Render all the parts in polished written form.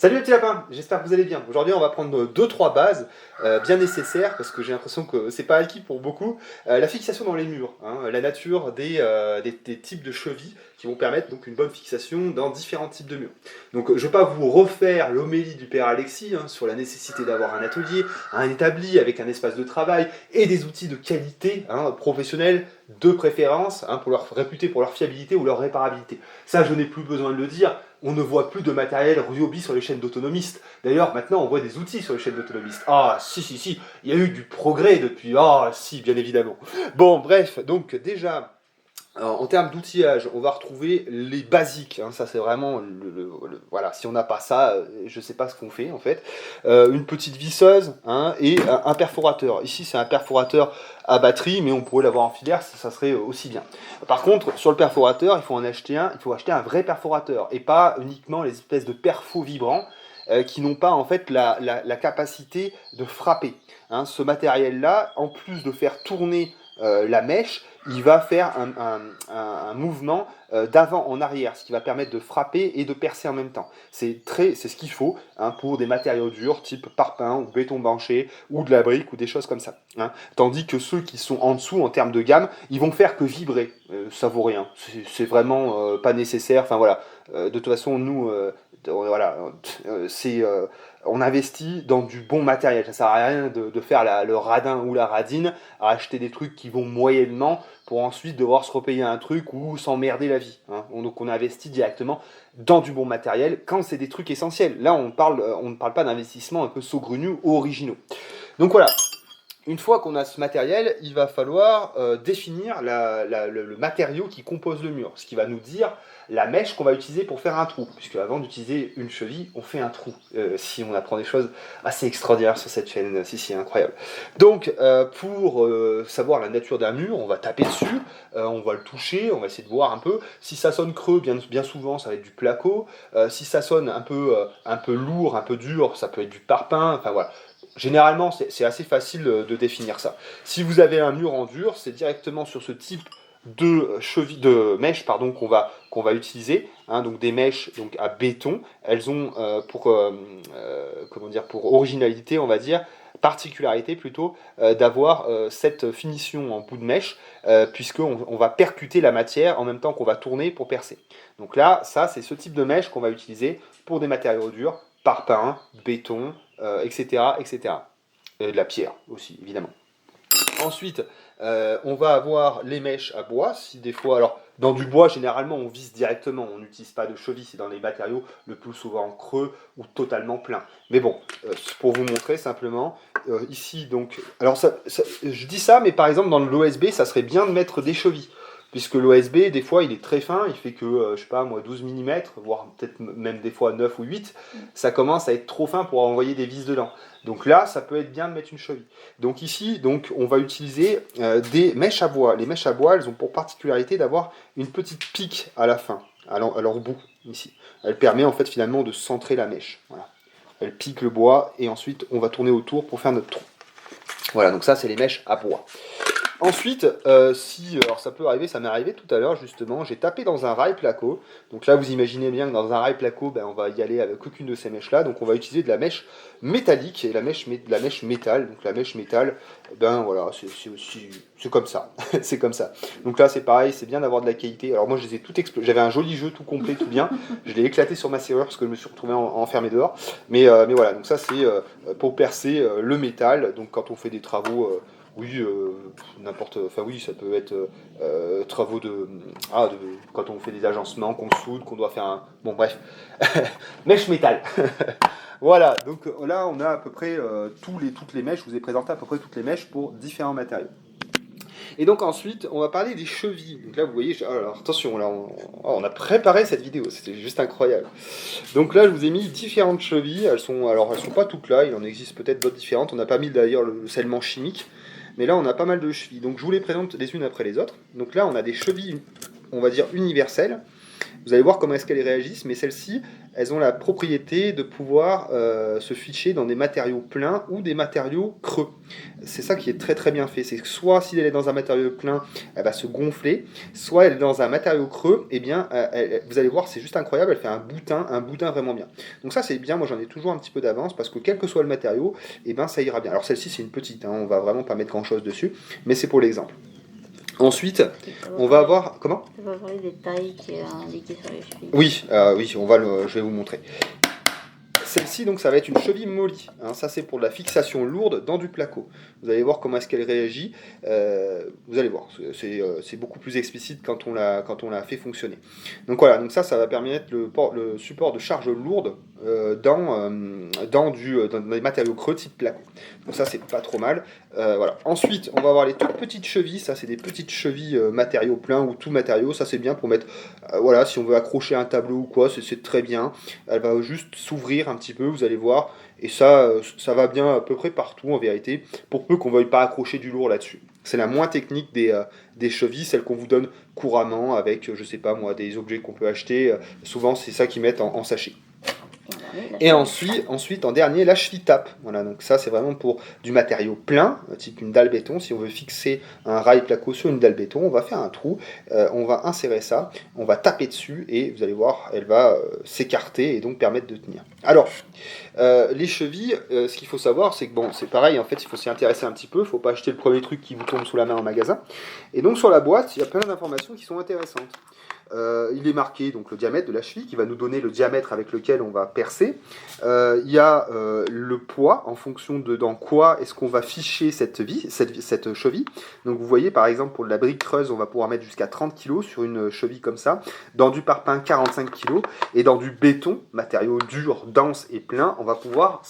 Salut les petits lapins, j'espère que vous allez bien. Aujourd'hui on va prendre deux trois bases bien nécessaires parce que j'ai l'impression que c'est pas acquis pour beaucoup. La fixation dans les murs, hein, la nature des types de chevilles qui vont permettre donc une bonne fixation dans différents types de murs. Donc je vais pas vous refaire l'homélie du père Alexis sur la nécessité d'avoir un atelier, un établi avec un espace de travail et des outils de qualité professionnels de préférence pour leur réputer pour leur fiabilité ou leur réparabilité. Ça je n'ai plus besoin de le dire. On ne voit plus de matériel Ryobi sur les chaînes d'autonomistes. D'ailleurs, maintenant, on voit des outils sur les chaînes d'autonomistes. Ah, si, il y a eu du progrès depuis. Ah, si, bien évidemment. Bon, bref, donc déjà, en termes d'outillage, on va retrouver les basiques. Ça, c'est vraiment voilà. Si on n'a pas ça, je ne sais pas ce qu'on fait en fait. Une petite visseuse et un perforateur. Ici, c'est un perforateur à batterie, mais on pourrait l'avoir en filaire, ça serait aussi bien. Par contre, sur le perforateur, il faut en acheter un. Il faut acheter un vrai perforateur et pas uniquement les espèces de perfos vibrants qui n'ont pas en fait la capacité de frapper. Ce matériel-là, en plus de faire tourner la mèche, il va faire un mouvement d'avant en arrière, ce qui va permettre de frapper et de percer en même temps. C'est ce qu'il faut pour des matériaux durs, type parpaing ou béton banché, ou de la brique, ou des choses comme ça. Tandis que ceux qui sont en dessous, en termes de gamme, ils vont faire que vibrer. Ça vaut rien. C'est vraiment pas nécessaire. Enfin voilà. De toute façon, nous, voilà, on investit dans du bon matériel. Ça sert à rien de faire le radin ou la radine à acheter des trucs qui vont moyennement pour ensuite devoir se repayer un truc ou s'emmerder la vie. Donc on investit directement dans du bon matériel quand c'est des trucs essentiels. Là on ne parle pas d'investissement un peu saugrenus ou originaux. Donc voilà. Une fois qu'on a ce matériel, il va falloir définir le matériau qui compose le mur, ce qui va nous dire la mèche qu'on va utiliser pour faire un trou, puisque avant d'utiliser une cheville, on fait un trou. Si on apprend des choses assez extraordinaires sur cette chaîne, si, incroyable. Donc, pour savoir la nature d'un mur, on va taper dessus, on va le toucher, on va essayer de voir un peu. Si ça sonne creux, bien souvent, ça va être du placo. Si ça sonne un peu lourd, un peu dur, ça peut être du parpaing. Enfin voilà. Généralement, c'est assez facile de définir ça. Si vous avez un mur en dur, c'est directement sur ce type de mèches qu'on va utiliser. Donc des mèches donc à béton. Elles ont pour originalité, on va dire, particularité plutôt, d'avoir cette finition en bout de mèche, puisqu'on va percuter la matière en même temps qu'on va tourner pour percer. Donc là, ça, c'est ce type de mèche qu'on va utiliser pour des matériaux durs, parpaing, béton, etc., etc. Et de la pierre aussi, évidemment. Ensuite, on va avoir les mèches à bois. Si des fois, alors dans du bois, généralement, on visse directement. On n'utilise pas de cheville. C'est dans les matériaux le plus souvent creux ou totalement pleins. Mais bon, pour vous montrer simplement, ici, donc, alors je dis ça, mais par exemple, dans l'OSB, ça serait bien de mettre des chevilles. Puisque l'OSB, des fois, il est très fin, il fait que, je sais pas, moi, 12 mm, voire peut-être même des fois 9 ou 8, ça commence à être trop fin pour envoyer des vis dedans. Donc là, ça peut être bien de mettre une cheville. Donc ici, on va utiliser des mèches à bois. Les mèches à bois, elles ont pour particularité d'avoir une petite pique à la fin, à leur bout, ici. Elle permet en fait finalement de centrer la mèche. Voilà. Elle pique le bois et ensuite on va tourner autour pour faire notre trou. Voilà, donc ça c'est les mèches à bois. Ensuite, alors ça peut arriver, ça m'est arrivé tout à l'heure justement, j'ai tapé dans un rail placo. Donc là, vous imaginez bien que dans un rail placo, on va y aller avec aucune de ces mèches-là. Donc on va utiliser de la mèche métallique et la mèche métal. Donc la mèche métal, voilà, c'est comme ça, c'est comme ça. Donc là, c'est pareil, c'est bien d'avoir de la qualité. Alors moi, je les ai toutes j'avais un joli jeu tout complet, tout bien. Je l'ai éclaté sur ma serrure parce que je me suis retrouvé enfermé dehors. Mais voilà, donc ça c'est pour percer le métal. Donc quand on fait des travaux oui, ça peut être travaux quand on fait des agencements, qu'on soude, qu'on doit faire un... Bon, bref. Mèche métal. Voilà, donc là, on a à peu près toutes les mèches. Je vous ai présenté à peu près toutes les mèches pour différents matériaux. Et donc ensuite, on va parler des chevilles. Donc là, vous voyez, alors attention, là, on a préparé cette vidéo, c'était juste incroyable. Donc là, je vous ai mis différentes chevilles. Elles sont pas toutes là, il en existe peut-être d'autres différentes. On n'a pas mis d'ailleurs le scellement chimique. Mais là, on a pas mal de chevilles. Donc, je vous les présente les unes après les autres. Donc là, on a des chevilles, on va dire universelles, Vous allez voir comment est-ce qu'elles réagissent, mais celles-ci, elles ont la propriété de pouvoir se ficher dans des matériaux pleins ou des matériaux creux. C'est ça qui est très très bien fait. C'est que soit si elle est dans un matériau plein, elle va se gonfler, soit elle est dans un matériau creux, et bien vous allez voir, c'est juste incroyable, elle fait un boudin vraiment bien. Donc ça c'est bien, moi j'en ai toujours un petit peu d'avance, parce que quel que soit le matériau, et ben ça ira bien. Alors celle-ci c'est une petite, hein, on va vraiment pas mettre grand chose dessus, mais c'est pour l'exemple. Ensuite, on va avoir... Comment ? Tu vas parler des tailles qui est indiquées sur les chevilles. Oui, oui, je vais vous montrer. Celle-ci, donc, ça va être une cheville molly. Hein, ça, c'est pour la fixation lourde dans du placo. Vous allez voir comment est-ce qu'elle réagit. Vous allez voir, c'est beaucoup plus explicite quand on l'a fait fonctionner. Donc voilà, donc ça va permettre le support de charge lourde dans des matériaux creux type placo. Donc ça, c'est pas trop mal. Voilà. Ensuite, on va avoir les toutes petites chevilles. Ça, c'est des petites chevilles matériaux pleins ou tout matériaux. Ça, c'est bien pour mettre, voilà, si on veut accrocher un tableau ou quoi, c'est très bien. Elle va juste s'ouvrir un petit peu, vous allez voir. Et ça va bien à peu près partout en vérité, pour peu qu'on ne veuille pas accrocher du lourd là-dessus. C'est la moins technique des chevilles, celle qu'on vous donne couramment avec, je sais pas moi, des objets qu'on peut acheter. Souvent, c'est ça qu'ils mettent en sachet. Et ensuite, en dernier, la cheville tape. Voilà, donc ça, c'est vraiment pour du matériau plein, type une dalle béton. Si on veut fixer un rail placo sur une dalle béton, on va faire un trou, on va insérer ça, on va taper dessus et vous allez voir, elle va s'écarter et donc permettre de tenir. Alors, les chevilles, ce qu'il faut savoir, c'est que bon, c'est pareil, en fait, il faut s'y intéresser un petit peu, il ne faut pas acheter le premier truc qui vous tombe sous la main en magasin. Et donc, sur la boîte, il y a plein d'informations qui sont intéressantes. Il est marqué donc le diamètre de la cheville qui va nous donner le diamètre avec lequel on va percer. Il y a le poids en fonction de dans quoi est-ce qu'on va ficher cette cheville. Donc vous voyez par exemple pour de la brique creuse on va pouvoir mettre jusqu'à 30 kg sur une cheville comme ça. Dans du parpaing 45 kg et dans du béton, matériau dur, dense et plein, on va pouvoir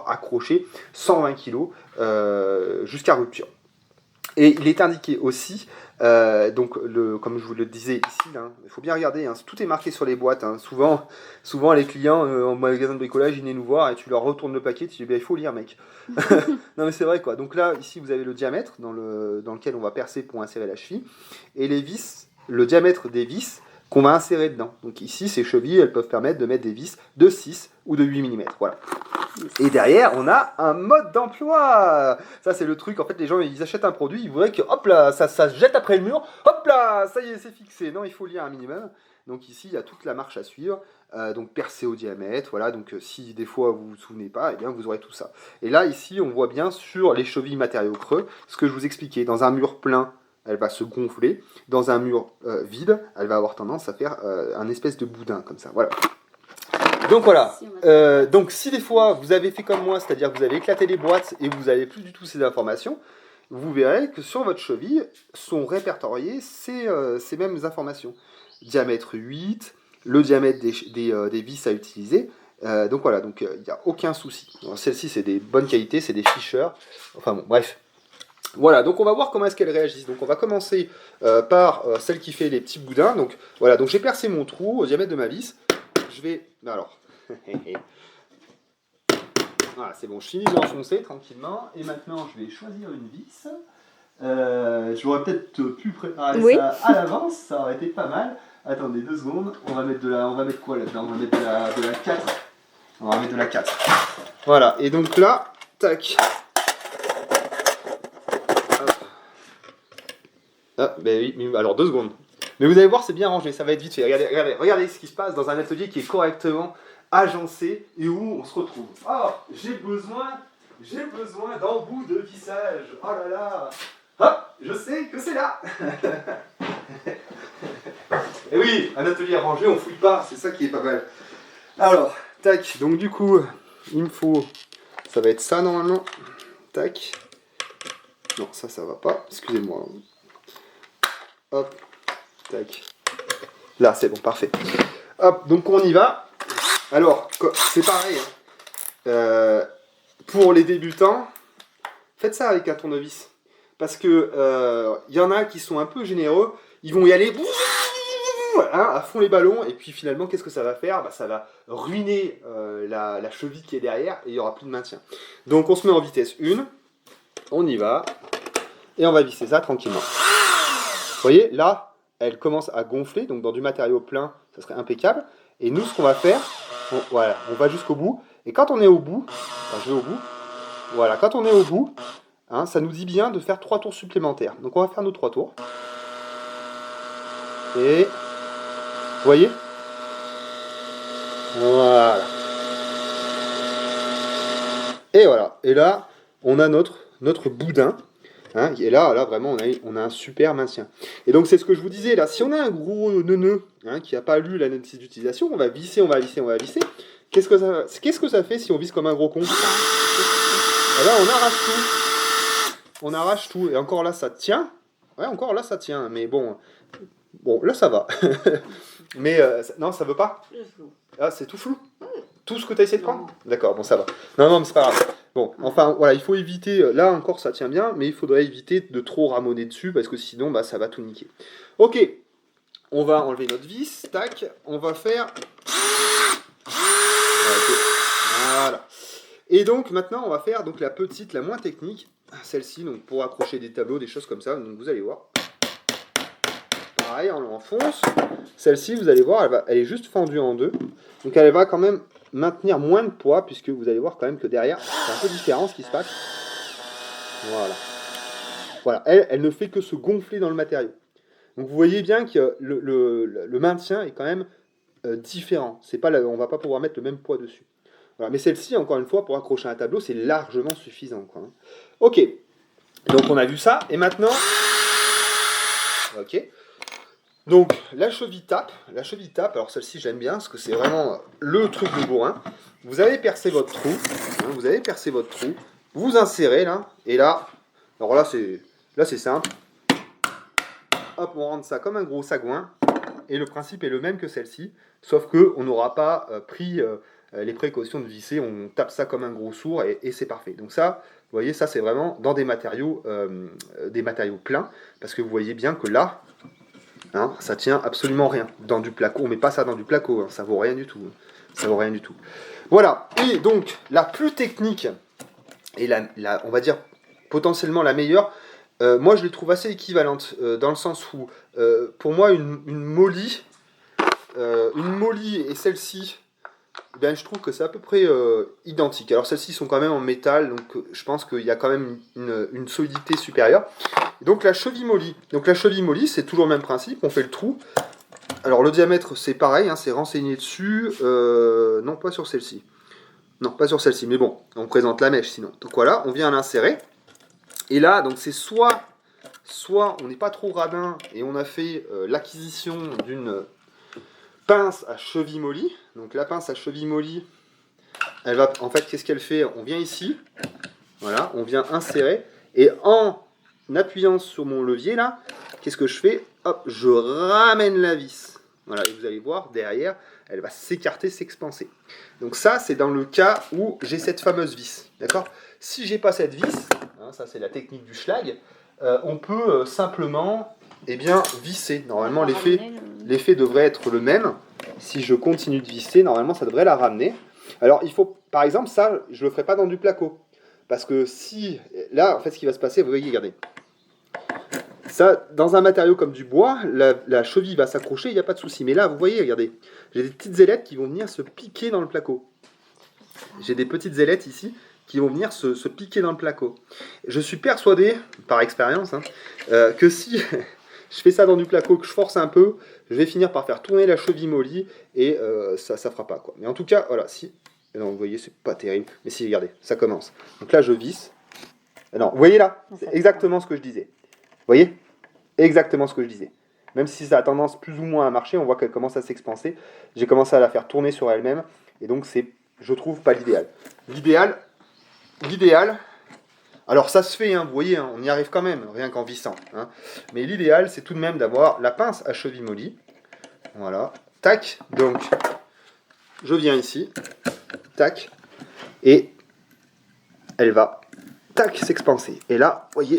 accrocher 120 kg jusqu'à rupture. Et il est indiqué aussi, comme je vous le disais ici, hein, il faut bien regarder, hein, tout est marqué sur les boîtes. Hein. Souvent, les clients en magasin de bricolage, ils viennent nous voir et tu leur retournes le paquet, tu dis il faut lire, mec. Non, mais c'est vrai quoi. Donc là, ici, vous avez le diamètre dans lequel on va percer pour insérer la cheville, et les vis, le diamètre des vis qu'on va insérer dedans. Donc ici, ces chevilles, elles peuvent permettre de mettre des vis de 6 ou de 8 mm. Voilà. Et derrière, on a un mode d'emploi. Ça, c'est le truc. En fait, les gens, ils achètent un produit, ils voudraient que, hop là, ça se jette après le mur. Hop là, ça y est, c'est fixé. Non, il faut lire un minimum. Donc ici, il y a toute la marche à suivre. Donc percer au diamètre. Voilà. Donc si des fois vous vous souvenez pas, eh bien vous aurez tout ça. Et là, ici, on voit bien sur les chevilles matériaux creux ce que je vous expliquais. Dans un mur plein, elle va se gonfler. Dans un mur vide, elle va avoir tendance à faire un espèce de boudin comme ça. Voilà. Donc voilà, donc si des fois vous avez fait comme moi, c'est-à-dire que vous avez éclaté les boîtes et vous n'avez plus du tout ces informations, vous verrez que sur votre cheville sont répertoriées ces mêmes informations. Diamètre 8, le diamètre des vis à utiliser, donc voilà, donc il n'y a aucun souci. Celles-ci c'est des bonnes qualités, c'est des Fisher, enfin bon, bref. Voilà, donc on va voir comment est-ce qu'elles réagissent. Donc on va commencer par celle qui fait les petits boudins. Donc voilà, donc j'ai percé mon trou au diamètre de ma vis. Je vais... Alors... Voilà, c'est bon, je finis de l'enfoncer tranquillement. Et maintenant, je vais choisir une vis. J'aurais peut-être pu préparer ça à l'avance, ça aurait été pas mal. Attendez 2 secondes, on va mettre quoi là-dedans? On va mettre de la 4. On va mettre de la 4. Voilà, et donc là, tac. Ah, ben oui, mais alors 2 secondes. Mais vous allez voir, c'est bien rangé, ça va être vite fait. Regardez ce qui se passe dans un atelier qui est correctement agencé et où on se retrouve. Oh, j'ai besoin d'embout de vissage. Oh là là. Hop, je sais que c'est là. Et oui, un atelier rangé, on fouille pas, c'est ça qui est pas mal. Alors, tac, donc du coup, il me faut, ça va être ça normalement. Tac. Non, ça va pas, excusez-moi. Hop, tac. Là, c'est bon, parfait. Hop, donc on y va. Alors, c'est pareil. Pour les débutants, faites ça avec un tournevis. Parce que y en a qui sont un peu généreux, ils vont y aller à fond les ballons, et puis finalement, qu'est-ce que ça va faire? Ça va ruiner la cheville qui est derrière, et il n'y aura plus de maintien. Donc on se met en vitesse 1, on y va, et on va visser ça tranquillement. Vous voyez, là, elle commence à gonfler, donc dans du matériau plein, ça serait impeccable. Et nous, ce qu'on va faire, voilà, on va jusqu'au bout. Et quand on est au bout, enfin, je vais au bout, voilà, quand on est au bout, hein, ça nous dit bien de faire 3 tours supplémentaires. Donc on va faire nos 3 tours. Et, vous voyez? Voilà. Et voilà. Et là, on a notre boudin. Hein, et là, vraiment, on a un super maintien. Et donc, c'est ce que je vous disais là. Si on a un gros neuneu hein, qui n'a pas lu la notice d'utilisation, on va visser, on va visser, on va visser. Qu'est-ce que ça fait si on visse comme un gros con? Et là, on arrache tout. On arrache tout. Et encore là, ça tient. Ouais, encore là, ça tient. Mais bon, là, ça va. Mais non, ça veut pas. Ah, c'est tout flou. Tout ce que tu as essayé de prendre? D'accord, bon, ça va. Non, mais c'est pas grave. Bon, enfin, voilà, il faut éviter... Là, encore, ça tient bien, mais il faudrait éviter de trop ramoner dessus, parce que sinon, bah, ça va tout niquer. Ok, on va enlever notre vis. Tac, on va faire... Voilà. Et donc, maintenant, on va faire donc, la petite, la moins technique. Celle-ci, donc pour accrocher des tableaux, des choses comme ça. Donc, vous allez voir. Pareil, on l'enfonce. Celle-ci, vous allez voir, elle est juste fendue en deux. Donc, elle va quand même maintenir moins de poids, puisque vous allez voir quand même que derrière, c'est un peu différent ce qui se passe. Voilà. Voilà, elle ne fait que se gonfler dans le matériau. Donc vous voyez bien que le maintien est quand même différent. C'est pas on va pas pouvoir mettre le même poids dessus. Voilà. Mais celle-ci, encore une fois, pour accrocher un tableau, c'est largement suffisant, quoi. Ok, donc on a vu ça, et maintenant... Ok. Donc, la cheville tape, alors celle-ci j'aime bien, parce que c'est vraiment le truc de bourrin. Vous avez percé votre trou, hein, vous insérez là, et là, alors là c'est simple. Hop, on rentre ça comme un gros sagouin, et le principe est le même que celle-ci, sauf que on n'aura pas pris les précautions de visser, on tape ça comme un gros sourd, et c'est parfait. Donc ça, vous voyez, ça c'est vraiment dans des matériaux pleins, parce que vous voyez bien que là, hein, ça tient absolument rien. Dans du placo, on met pas ça dans du placo, hein, ça vaut rien du tout. Ça vaut rien du tout. Voilà, et donc la plus technique, et on va dire potentiellement la meilleure, moi je les trouve assez équivalentes, dans le sens où, pour moi, une molly et celle-ci, ben, je trouve que c'est à peu près identique. Alors celles-ci sont quand même en métal, donc je pense qu'il y a quand même une solidité supérieure. Donc la cheville molly. Donc la cheville molly, c'est toujours le même principe, on fait le trou. Alors le diamètre, c'est pareil, hein, c'est renseigné dessus. Non, pas sur celle-ci. Non, pas sur celle-ci, mais bon, on présente la mèche sinon. Donc voilà, on vient l'insérer. Et là, donc c'est soit on n'est pas trop radin et on a fait l'acquisition d'une pince à cheville molly. Donc la pince à cheville molly, elle va, en fait, qu'est-ce qu'elle fait? On vient ici, voilà, on vient insérer, et en appuyant sur mon levier là, qu'est-ce que je fais? Hop, je ramène la vis. Voilà, et vous allez voir, derrière, elle va s'écarter, s'expanser. Donc ça, c'est dans le cas où j'ai cette fameuse vis, d'accord? Si j'ai pas cette vis, hein, ça c'est la technique du schlag, on peut simplement, eh bien, visser. Normalement, l'effet devrait être le même. Si je continue de visser, normalement, ça devrait la ramener. Alors, il faut, par exemple, ça, je le ferai pas dans du placo. Parce que si, là, en fait, ce qui va se passer, vous voyez, regardez. Ça, dans un matériau comme du bois, la cheville va s'accrocher, il n'y a pas de souci. Mais là, vous voyez, regardez, j'ai des petites ailettes qui vont venir se piquer dans le placo. J'ai des petites ailettes ici qui vont venir se piquer dans le placo. Je suis persuadé, par expérience, hein, que si je fais ça dans du placo, que je force un peu, je vais finir par faire tourner la cheville molly et ça fera pas, quoi. Mais en tout cas, voilà, si... Non, vous voyez, c'est pas terrible. Mais si, regardez, ça commence. Donc là, je visse. Non, vous voyez là, c'est exactement ce que je disais. Vous voyez? Exactement ce que je disais. Même si ça a tendance plus ou moins à marcher, on voit qu'elle commence à s'expanser. J'ai commencé à la faire tourner sur elle-même. Et donc, c'est, je trouve, pas l'idéal. L'idéal, alors ça se fait, hein, vous voyez, hein, on y arrive quand même, rien qu'en vissant. Hein. Mais l'idéal, c'est tout de même d'avoir la pince à cheville molly. Voilà. Tac. Donc, je viens ici. Tac. Et elle va, tac, s'expanser. Et là, vous voyez,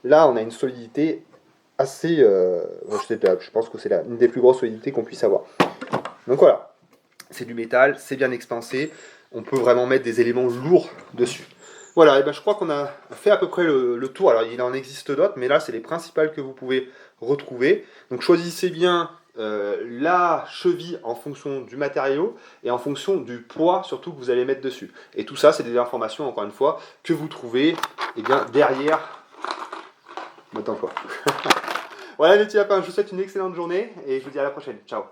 là, on a une solidité assez... je pense que c'est une des plus grosses solidités qu'on puisse avoir. Donc voilà. C'est du métal, c'est bien expansé. On peut vraiment mettre des éléments lourds dessus. Voilà, et ben je crois qu'on a fait à peu près le tour. Alors il en existe d'autres, mais là c'est les principales que vous pouvez retrouver. Donc choisissez bien la cheville en fonction du matériau et en fonction du poids surtout que vous allez mettre dessus. Et tout ça, c'est des informations, encore une fois, que vous trouvez bien, derrière votre emploi. Voilà les petits lapins, je vous souhaite une excellente journée et je vous dis à la prochaine. Ciao.